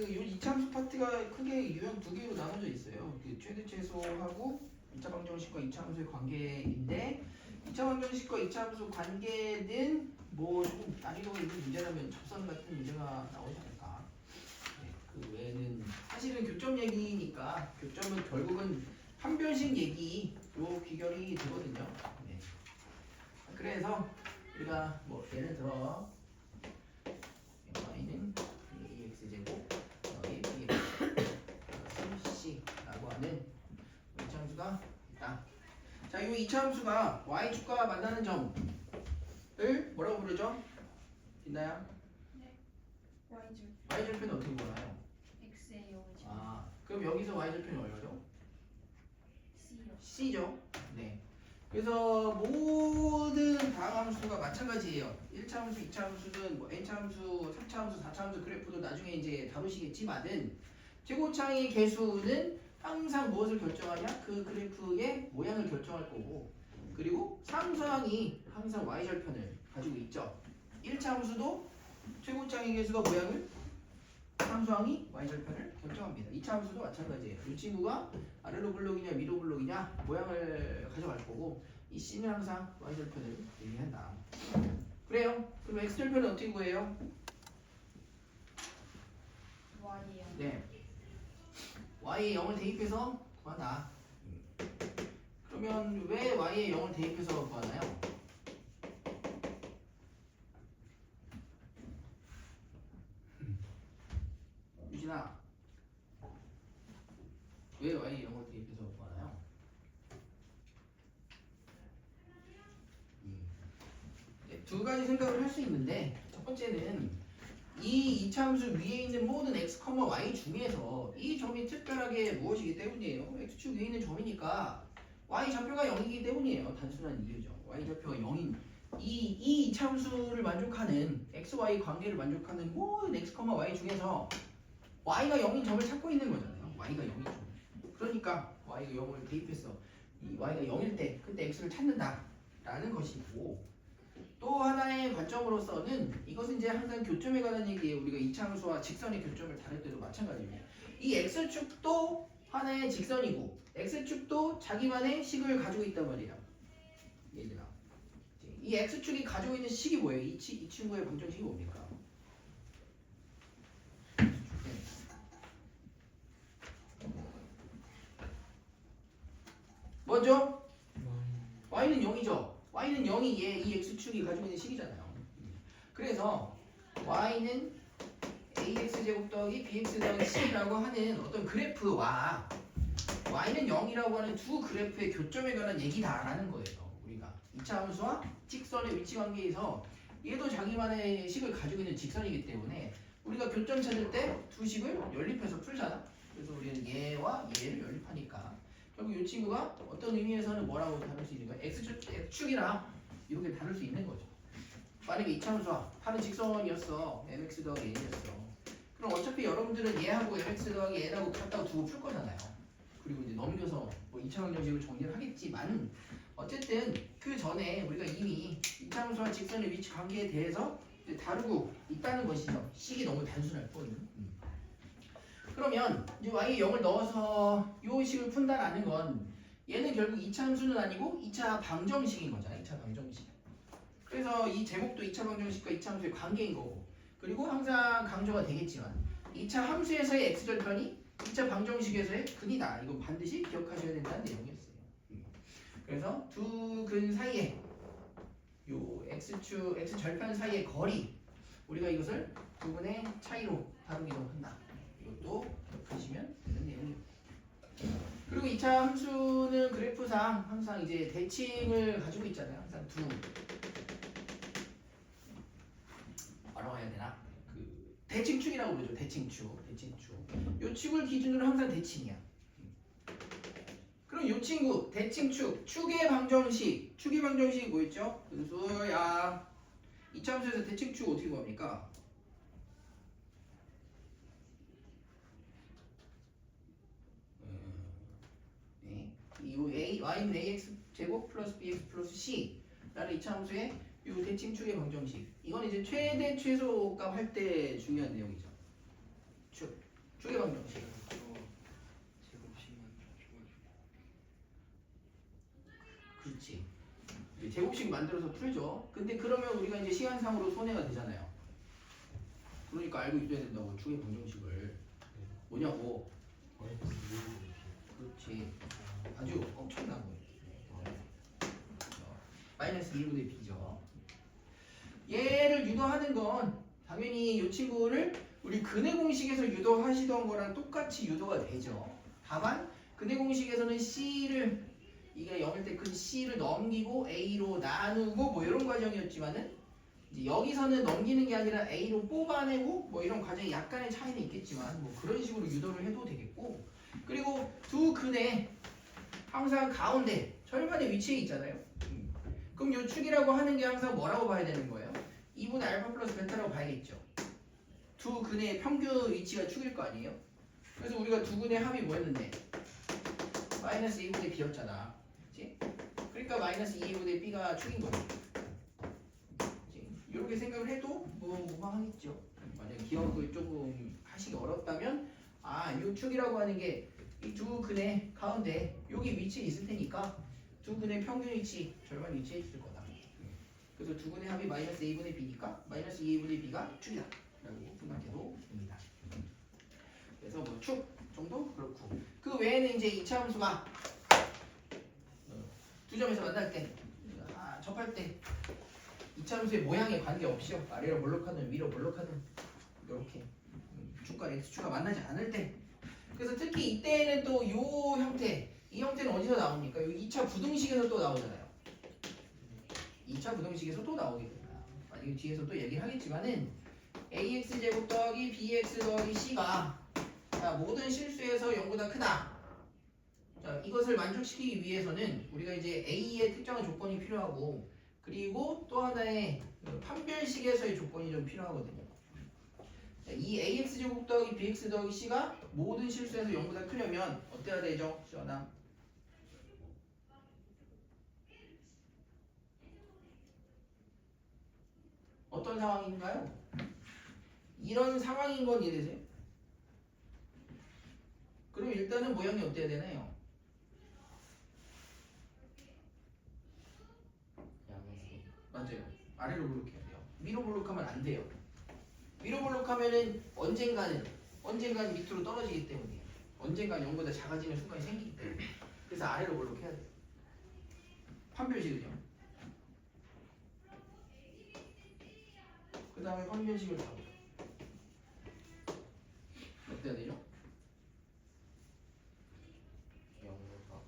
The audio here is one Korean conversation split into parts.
요 이차함수 파트가 크게 유형 두 개로 나눠져 있어요. 그 최대 최소하고 2차 방정식과 2차 함수의 관계인데 2차 방정식과 2차 함수 관계는 뭐 조금 난이도가 있는 문제라면 접선 같은 문제가 나오지 않을까. 네, 그 외에는 사실은 교점 얘기니까 교점은 결국은 판별식 얘기로 귀결이 되거든요. 네. 그래서 우리가 뭐 예를 들어 y는 ax제곱 더하기 bx라고 하는 이차함수가 있다. 자, 이 이차함수가 y축과 만나는 점을 뭐라고 부르죠? 있나요? 네. y줄 y절편은 어떻게 보나요? x의 0이죠. 아, 그럼 여기서 y절편이 얼마죠? c요. c죠. 네. 그래서 모든 다항 함수가 마찬가지예요. 1차 함수, 2차 함수든 뭐 n차 함수, 3차 함수, 4차 함수 그래프도 나중에 이제 다루시겠지만은 최고차의 개수는 항상 무엇을 결정하냐? 그 그래프의 모양을 결정할 거고, 그리고 상수항이 항상 y절편을 가지고 있죠. 1차 함수도 최고차의 개수가 모양을 상수항이 y절편을 결정합니다. 2차 함수도 마찬가지예요. 이 친구가 아래로 블록이냐 위로 블록이냐 모양을 가져갈 거고, 이 C는 항상 y절편을 의미한다. 그래요. 그럼 x절편은 어떻게 구해요? y요. 네. y에 0을 대입해서 구한다. 그러면 왜 y에 0을 대입해서 구하나요? 유진아, 왜 y에 0을 대입해서 구하나요? 네, 두 가지 생각을 할 수 있는데, 첫 번째는 이 이차함수 위에 있는 모든 x, y 중에서 이 점이 특별하게 무엇이기 때문이에요? x축 위에 있는 점이니까 y 좌표가 0이기 때문이에요. 단순한 이유죠. y 좌표가 0인 이 이차함수를 만족하는 x, y 관계를 만족하는 모든 x, y 중에서 y가 0인 점을 찾고 있는 거잖아요. y가 0인 점. 그러니까 y가 0을 대입해서 이 y가 0일 때 그때 x를 찾는다라는 것이고, 또 하나의 관점으로서는 이것은 이제 항상 교점에 관한 얘기예요. 우리가 이차함수와 직선의 교점을 다룰 때도 마찬가지입니다. 이 x축도 하나의 직선이고 x축도 자기만의 식을 가지고 있단 말이에요. 얘들아, 이 x축이 가지고 있는 식이 뭐예요? 이 친구의 방정식이 뭡니까? 뭐죠? y는 0이죠. y는 0이 이 x축이 가지고 있는 식이잖아요. 그래서 y는 ax제곱 더하기 bx 더하기 c라고 하는 어떤 그래프와 y는 0이라고 하는 두 그래프의 교점에 관한 얘기다라는 거예요. 우리가 2차 함수와 직선의 위치 관계에서 얘도 자기만의 식을 가지고 있는 직선이기 때문에 우리가 교점 찾을 때 두 식을 연립해서 풀잖아. 그래서 우리는 얘와 얘를 연립하니까 결국 이 친구가 어떤 의미에서는 뭐라고 다룰 수 있는 거야? x축이랑 이렇게 다룰 수 있는 거죠. 만약에 2차 함수와 파는 직선이었어. mx 더하기 n이었어. 그럼 어차피 여러분들은 얘하고 mx 더하기 n하고 같다고 두고 풀 거잖아요. 그리고 이제 넘겨서 뭐 2차 방정식을 정리를 하겠지만, 어쨌든 그 전에 우리가 이미 2차 함수와 직선의 위치 관계에 대해서 이제 다루고 있다는 것이죠. 식이 너무 단순할 뿐. 그러면 이제 y에 0을 넣어서 이 식을 푼다라는 건 얘는 결국 2차 함수는 아니고 2차 방정식인 거잖아요. 2차 방정식. 그래서 이 제목도 2차 방정식과 2차 함수의 관계인 거고, 그리고 항상 강조가 되겠지만 2차 함수에서의 x절편이 2차 방정식에서의 근이다. 이건 반드시 기억하셔야 된다는 내용이었어요. 그래서 두 근 사이에 요 x축, x절편 사이의 거리, 우리가 이것을 두 근의 차이로 다루기도 한다. 이것도 기억하시면 되는 내용입니다. 그리고 2차 함수는 그래프상 항상 이제 대칭을 가지고 있잖아요. 항상 두 뭐라고 해야 되나? 그 대칭축이라고 그러죠. 대칭축. 요 축을 기준으로 항상 대칭이야. 그럼 요 친구 대칭축, 축의 방정식이 뭐였죠? 근수야. 2차 함수에서 대칭축 어떻게 구합니까? 네. 이 y는 ax 제곱 플러스 bx 플러스 c라는 2차 함수의 이 대칭축의 방정식. 이건 이제 최대 최소값 할 때 중요한 내용이죠. 축. 축의 방정식. 제곱식만 줘가지고. 그렇지. 이제 제곱식 만들어서 풀죠. 근데 그러면 우리가 이제 시간상으로 손해가 되잖아요. 그러니까 알고 있어야 된다고 축의 방정식을. 뭐냐고. 그렇지. 아주 엄청난 거예요. 마이너스 1분의 b죠. 얘를 유도하는 건 당연히 이 친구를 우리 근해 공식에서 유도하시던 거랑 똑같이 유도가 되죠. 다만 근해 공식에서는 c를 이게 0일 때 큰 c를 넘기고 a로 나누고 뭐 이런 과정이었지만은 이제 여기서는 넘기는 게 아니라 a로 뽑아내고 뭐 이런 과정이 약간의 차이는 있겠지만 뭐 그런 식으로 유도를 해도 되겠고, 그리고 두 근해 항상 가운데 절반의 위치에 있잖아요. 그럼 요 축이라고 하는 게 항상 뭐라고 봐야 되는 거예요? 2분의 알파 플러스 베타라고 봐야겠죠. 두 근의 평균 위치가 축일 거 아니에요? 그래서 우리가 두 근의 합이 뭐였는데? 마이너스 2분의 b였잖아. 그치? 그러니까 마이너스 2분의 b가 축인 거지. 이렇게 생각을 해도 뭐 무방하겠죠. 만약에 기억을 조금 하시기 어렵다면 이 축이라고 하는 게 이 두 근의 가운데 여기 위치에 있을 테니까 두 근의 평균 위치, 절반 위치에 있을 거다. 그래서 두 근의 합이 마이너스 2분의 b니까 마이너스 2분의 b가 축이다 라고 생각해도 됩니다. 그래서 뭐 축 정도 그렇고, 그 외에는 이제 이차 함수가 두 점에서 만날 때 접할 때 이차 함수의 모양에 관계없이요, 아래로 볼록하든 위로 볼록하든 이렇게 축과 x축가 만나지 않을 때, 그래서 특히 이때는 또 요 형태, 이 형태는 어디서 나옵니까? 요 2차 부등식에서 또 나오잖아요. 2차 부등식에서 또 나오게 됩니다. 만약에 뒤에서 또 얘기하겠지만은 ax제곱 더하기 bx 더하기 c가 자, 모든 실수에서 0보다 크다. 자, 이것을 만족시키기 위해서는 우리가 이제 a의 특정한 조건이 필요하고, 그리고 또 하나의 판별식에서의 조건이 좀 필요하거든요. 자, 이 ax제곱 더하기 bx 더하기 c가 모든 실수에서 0보다 크려면 어때야 되죠? 시원아. 어떤 상황인가요? 이런 상황인 건 이해되세요? 그럼 일단은 모양이 어때야 되나요? 맞아요. 아래로 블록해야 돼요. 위로 블록하면 안 돼요. 위로 블록하면은 언젠가는 밑으로 떨어지기 때문에, 언젠가 0보다 작아지는 순간이 생기기 때문에, 그래서 아래로 블록해야 돼요. 판별식은요. 그 다음에 판별식을 다 보죠. 어때야 되죠? 0보다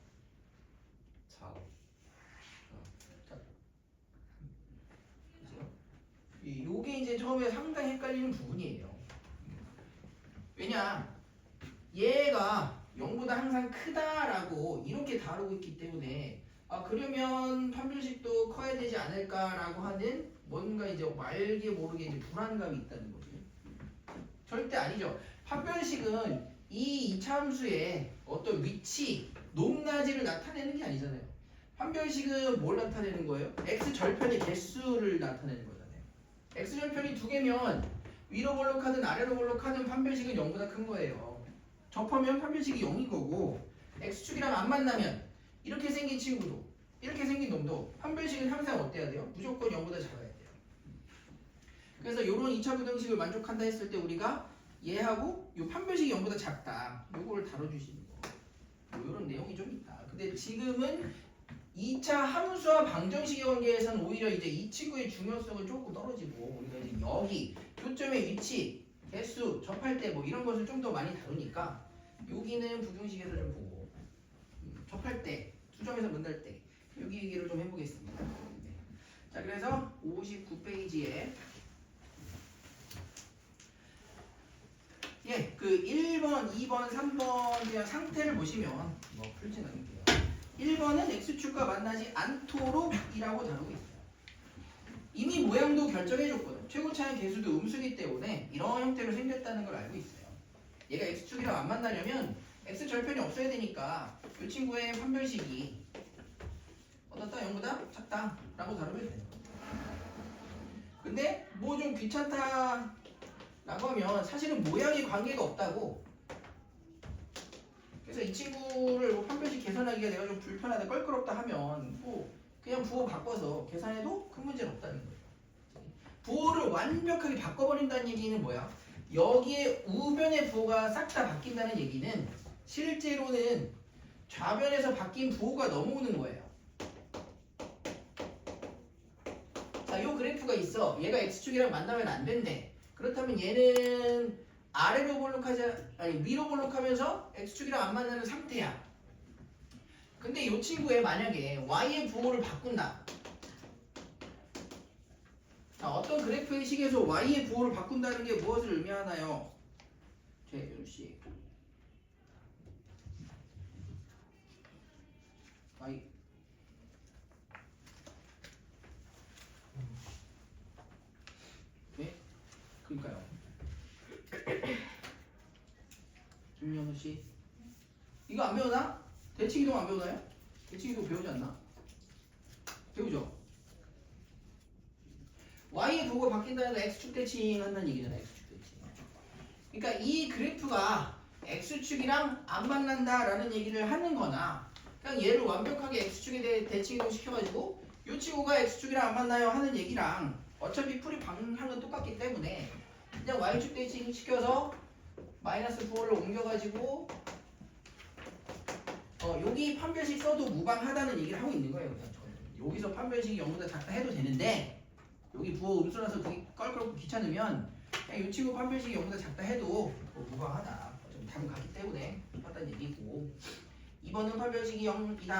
작아. 요게 이제 처음에 상당히 헷갈리는 부분이에요. 왜냐, 얘가 0보다 항상 크다라고 이렇게 다루고 있기 때문에 그러면 판별식도 커야 되지 않을까라고 하는 뭔가 이제 알게 모르게 이제 불안감이 있다는 거죠. 절대 아니죠. 판별식은 이 이차함수의 어떤 위치, 높낮이를 나타내는 게 아니잖아요. 판별식은 뭘 나타내는 거예요? x 절편의 개수를 나타내는 거잖아요. x 절편이 두 개면 위로 볼록하든 아래로 볼록하든 판별식은 0보다 큰 거예요. 접하면 판별식이 0인 거고, x축이랑 안 만나면 이렇게 생긴 친구도 이렇게 생긴 놈도 판별식은 항상 어때야 돼요? 무조건 0보다 작아야 돼요. 그래서 이런 2차 부등식을 만족한다 했을 때 우리가 얘하고 이 판별식이 0보다 작다, 요거를 다뤄주시는 거, 뭐 이런 내용이 좀 있다. 근데 지금은 2차 함수와 방정식의 관계에서는 오히려 이제 이 친구의 중요성은 조금 떨어지고, 우리가 이제 여기 교점의 위치, 개수, 접할 때 뭐 이런 것을 좀 더 많이 다루니까 여기는 부등식에서 좀 보고, 접할 때, 수점에서 만날 때 여기 얘기를 좀 해보겠습니다. 네. 자, 그래서 59페이지에 그 1번, 2번, 3번 그냥 상태를 보시면 뭐 풀진 않을게요. 1번은 x축과 만나지 않도록 이라고 다루고 있어요. 이미 모양도 결정해줬거든. 최고차의 개수도 음수기 때문에 이런 형태로 생겼다는 걸 알고 있어요. 얘가 x축이랑 안 만나려면 x절편이 없어야 되니까 이 친구의 판별식이 어떻다? 0보다 작다 라고 다루면 되는 거예요. 근데 뭐 좀 귀찮다 라고 하면 사실은 모양에 관계가 없다고 그래서 이 친구를 뭐 판별식 계산하기가 내가 좀 불편하다, 껄끄럽다 하면 뭐 그냥 부호 바꿔서 계산해도 큰 문제는 없다는 거예요. 부호를 완벽하게 바꿔버린다는 얘기는 뭐야? 여기에 우변의 부호가 싹 다 바뀐다는 얘기는 실제로는 좌변에서 바뀐 부호가 넘어오는 거예요. 자, 요 그래프가 있어. 얘가 x축이랑 만나면 안 된대. 그렇다면 얘는 아래로 볼록하지, 아니 위로 볼록하면서 x축이랑 안 만나는 상태야. 근데 이 친구에 만약에 y의 부호를 바꾼다. 자, 어떤 그래프의 식에서 y의 부호를 바꾼다는 게 무엇을 의미하나요? 최준씨. y. 네? 그러니까요. 김영우 씨. 이거 안 배우나? 대칭이동 안 배우나요? 대칭이동 배우지 않나? 배우죠? y의 부호가 바뀐다는 건 x축 대칭 한다는 얘기잖아요. x축 대칭. 그러니까 이 그래프가 x축이랑 안 만난다라는 얘기를 하는 거나 그냥 얘를 완벽하게 x축에 대해 대칭이동 시켜가지고 이 친구가 x축이랑 안 만나요 하는 얘기랑 어차피 풀이 방향은 똑같기 때문에 그냥 y축 대칭 시켜서 마이너스 부호를 옮겨가지고 여기 판별식 써도 무방하다는 얘기를 하고 있는 거예요. 그냥 저는. 여기서 판별식이 0보다 작다 해도 되는데 여기 부호 음수라서 그게 껄끄럽고 귀찮으면 그냥 이 친구 판별식이 0보다 작다 해도 무방하다. 어차피 답은 같기 때문에 똑같다는 얘기고 2번은 판별식이 0이다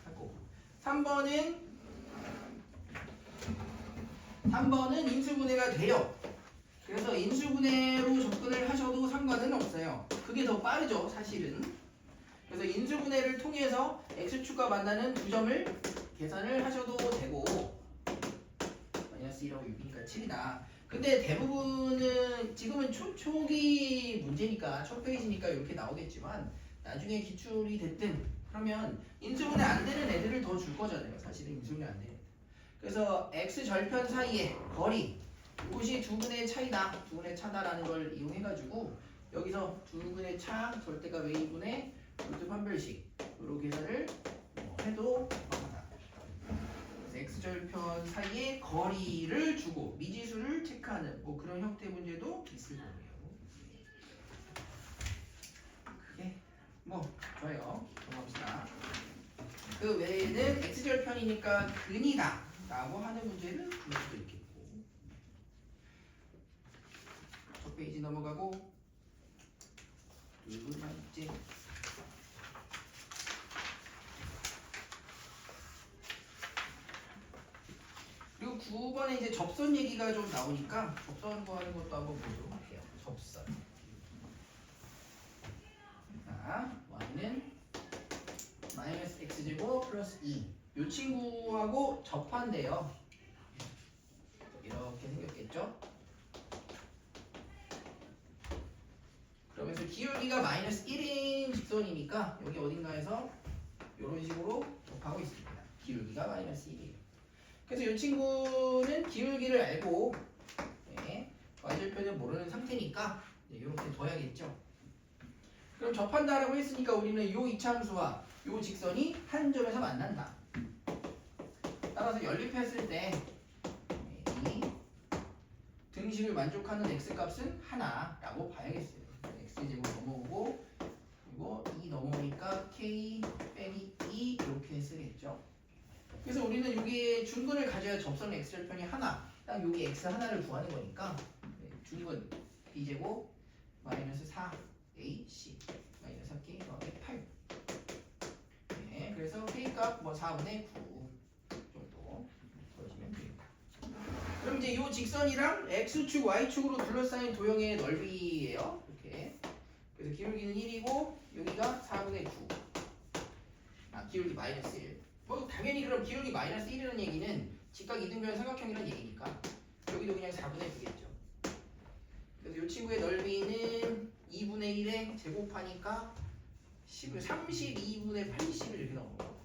하고 3번은 인수분해가 돼요. 그래서 인수분해로 접근을 하셔도 상관은 없어요. 그게 더 빠르죠 사실은. 그래서 인수분해를 통해서 x축과 만나는 두 점을 계산을 하셔도 되고 마이너스 1하고 6이니까 7이다. 근데 대부분은 지금은 초기 문제니까 첫 페이지니까 이렇게 나오겠지만 나중에 기출이 됐든 그러면 인수분해 안 되는 애들을 더 줄 거잖아요. 사실은 인수분해 안 되는 애들. 그래서 x절편 사이의 거리 이것이 두 분의 차이다. 두 분의 차다라는 걸 이용해가지고 여기서 두 분의 차 절대값 a분의 루트 판별식으로 계산을 해도 됩니다. x절편 사이의 거리를 주고 미지수를 체크하는 뭐 그런 형태 문제도 있을 거예요. 그게 뭐 좋아요. 넘어갑시다. 그 외에는 x절편이니까 근이다 라고 하는 문제를 풀 수도 있겠고 첫 페이지 넘어가고 두 번째 그리고 9번에 이제 접선 얘기가 좀 나오니까 접선 구하는 것도 한번 보도록 할게요. 접선. 자, y는 마이너스 x제곱 플러스 2. 이 친구하고 접한대요. 이렇게 생겼겠죠? 그러면서 기울기가 마이너스 1인 직선이니까 여기 어딘가에서 이런 식으로 접하고 있습니다. 기울기가 마이너스 1이에요. 그래서 이 친구는 기울기를 알고 y절편을 모르는 상태니까 이렇게 둬야겠죠. 그럼 접한다라고 했으니까 우리는 이 이차함수와 이 직선이 한 점에서 만난다. 따라서 연립했을 때 이 등식을 만족하는 x값은 하나라고 봐야겠어요. x제곱 넘어오고 그리고 2 넘어오니까 k 빼기 2 이렇게 쓰겠죠. 그래서 우리는 여기에 중근을 가져야 접선 x절편이 하나, 딱 여기 x 하나를 구하는 거니까 중근 b제곱 마이너스 4ac 마이너스 4k 더하기 8. 네, 그래서 k 값 뭐 4분의 9 정도 구해주면 됩니다. 그럼 이제 이 직선이랑 x축, y축으로 둘러싸인 도형의 넓이예요. 이렇게. 그래서 기울기는 1이고 여기가 4분의 9. 기울기 마이너스 1. 뭐 당연히 그럼 기울기 마이너스 1이라는 얘기는 직각 이등변 삼각형이라는 얘기니까 여기도 그냥 4분의 9겠죠. 그래서 이 친구의 넓이는 2분의 1에 제곱하니까 32분의 80을 이렇게 나오는 거예요.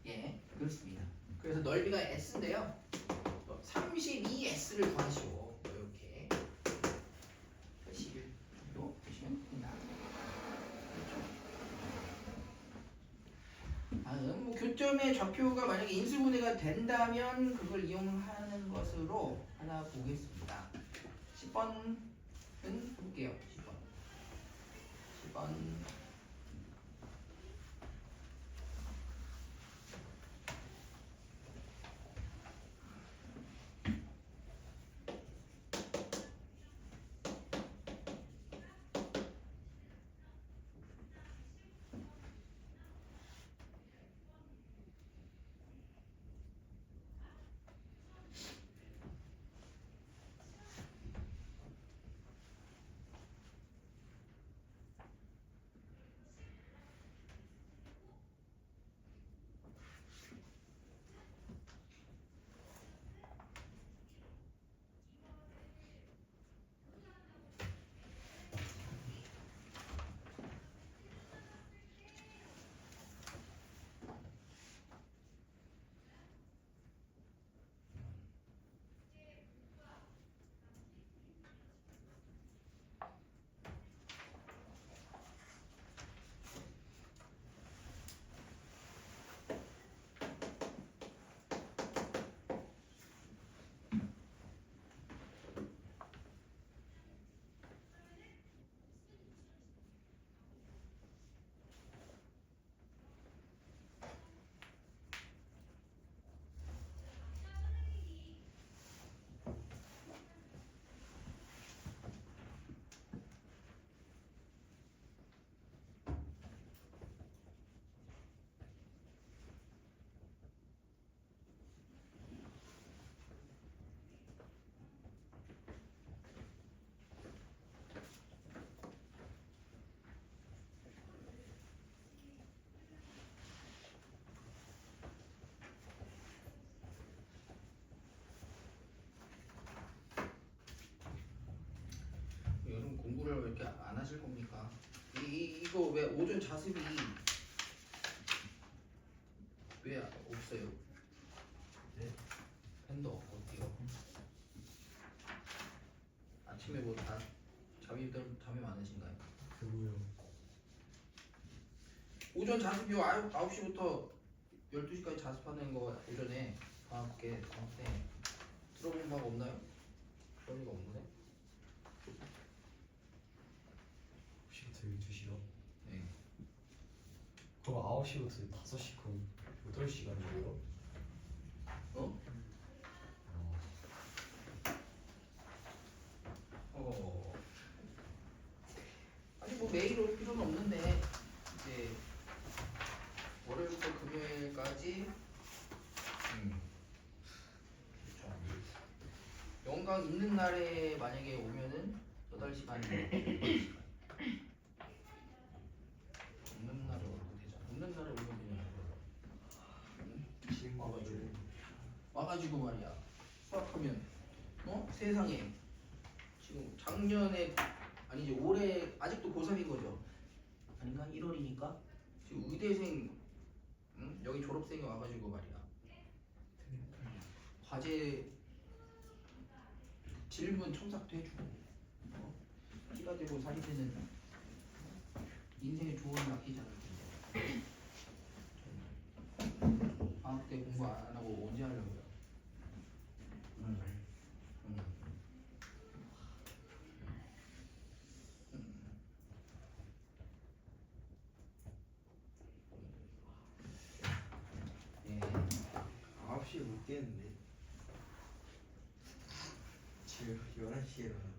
예, 그렇습니다. 그래서 넓이가 s인데요. 32s를 구하시오. 이렇게 81 다음 뭐 교점의 좌표가 만약에 인수분해가 된다면 그걸 이용하는 것으로 하나 보겠습니다. 10번은 볼게요. 10번. 여러분 공부를 왜 이렇게 안 하실 겁니까? 이거 왜 오전 자습이 왜 없어요? 네. 펜도 없고요. 아침에 뭐 다 잠이 많으신가요? 그거요. 오전 자습이요. 9시부터 12시까지 자습하는 거 오전에 방학 때 들어본 방 없나요? 그런 리가 없네. 9시부터 12시요? 네. 그럼 9시부터 5시 그럼 8시간이에요? 어? 아니 뭐 매일 올 필요는 없는데 이제 월요일부터 금요일까지 그렇죠. 영광 있는 날에 만약에 오면은 8시간이면 없는 날에 오면 되잖아. 없는 날에 오면 그냥 지금 와가지고 말이야 수학하면 세상에 지금 작년에 아니지 올해 아직도 고3인 거죠? 아닌가? 1월이니까 지금 의대생 여기 졸업생이 와가지고 말이야 과제 질문 첨삭도 해주고 티가 되고 살이 되는 인생의 좋은 낙이잖아. 방학 때 공부 안 하고 언제 하려고요? 예. 9시에 못 깨는데. 지금 11시에 일어나.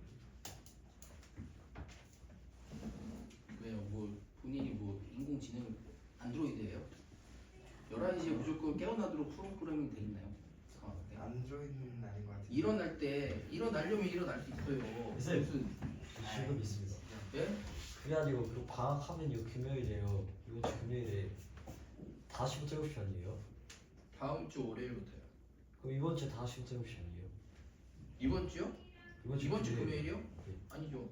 왜요? 뭐 본인이 뭐 인공지능 안드로이드예요? 11시에 무조건 깨어나도록 프로그래밍 돼 있나요? 네. 안드로이드는 아닌 것 같은데. 일어날 때 일어나려면 일어날 수 있어요. 선생님. 무슨 실금 있습니다. 예? 그게 아니고 그 방학하면요 금요일에요. 이번 주 금요일에 5시부터 7시 아니에요? 다음 주 월요일부터요. 그럼 이번 주 5시부터 7시 아니에요? 이번 주요? 이번 주 금요일이요? 네. 아니죠.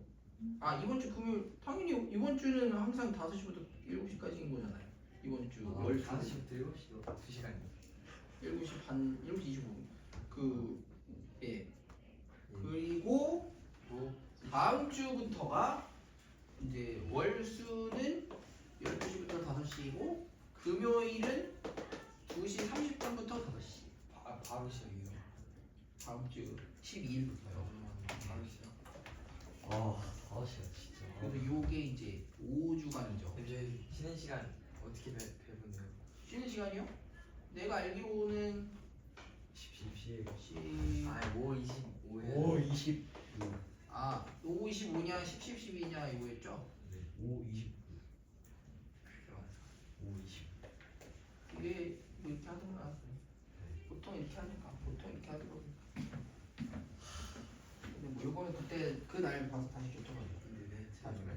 아 이번 주 금요일 당연히 이번 주는 항상 5시부터 7시까지인 거잖아요. 이번 주 월 5시부터 7시로 2시간이요. 7시 반 7시 25분 예. 그리고 다음 주부터가 이제 월수는 12시부터 5시이고 금요일은 2시 30분부터 5시. 바로 시작이에요. 다음 주 12일부터요. 바로 시작. 아 5시야 진짜. 그래서 요게 이제 5주간이죠. 저희 쉬는 시간 어떻게 배분해요? 쉬는 시간이요? 내가 알기로는 10 아, 5, 25에 5 20 5, 25냐, 10, 12냐 이거였죠? 네, 5 20 그게 맞아. 5 20 이게 뭐 이렇게 하더라. 보통 이렇게 하니까 보통 이렇게 하더라고. 근데 뭐 요거는 그때 그날 봐서 다시 줬더라고요. 네, 나중에.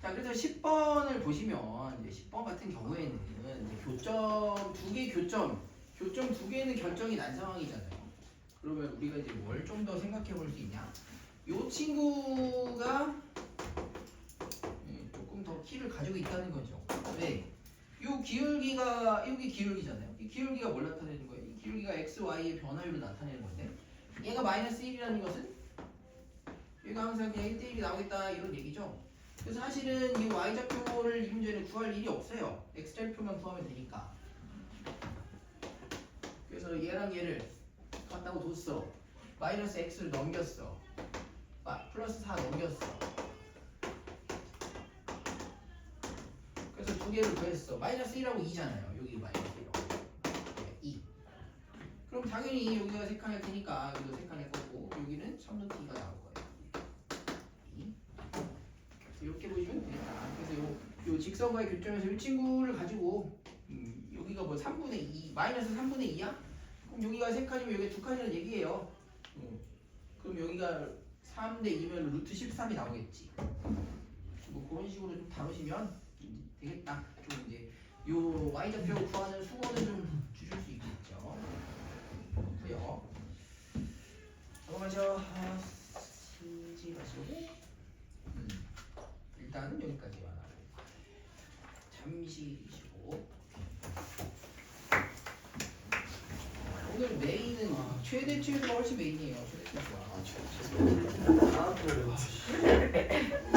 자, 그래서 10번을 보시면 이제 10번 같은 경우에는 이제 교점 두 개 교점 두 개는 결정이 난 상황이잖아요. 그러면 우리가 이제 뭘 좀 더 생각해 볼 수 있냐? 요 친구가 조금 더 키를 가지고 있다는 거죠. 왜? 요 기울기가 여기 기울기잖아요. 이 기울기가 뭘 나타내는 거예요? 이 기울기가 x, y의 변화율을 나타내는 건데 얘가 마이너스 1이라는 것은 얘가 항상 그냥 1대1이 나오겠다 이런 얘기죠. 그래서 사실은 이 y좌표를 이 문제는 구할 일이 없어요. x좌표만 구하면 되니까. 그래서 얘랑 얘를 같다고 뒀어. 마이너스 x를 넘겼어. 플러스 4 넘겼어. 그래서 두 개를 구했어. 마이너스 1하고 2잖아요. 여기 마이너스 1하고 2. 그럼 당연히 여기가 세 칸일 테니까 여기도 세 칸일 거고 여기는 3분 t가 나올 거예요. 2. 이렇게 보시면 되겠다. 그래서 요 직선과의 교점에서 이 친구를 가지고 여기가 뭐 3분의 2, 마이너스 3분의 2야? 그럼 여기가 세 칸이면 여기 두 칸이라는 얘기예요. 그럼 여기가 3대 2면 루트 13이 나오겠지. 뭐 그런 식으로 좀 다루시면 되겠다. 좀 이제 요 y좌표 구하는 수고는 좀 주실 수 있겠죠. 그래요. 넘어가죠. 쉬지 마시고. 일단은 여기까지만 하고 잠시 쉬시고. 오늘 메인은 최대 최소가 훨씬 메인이에요. 최대 최소가. 다음 주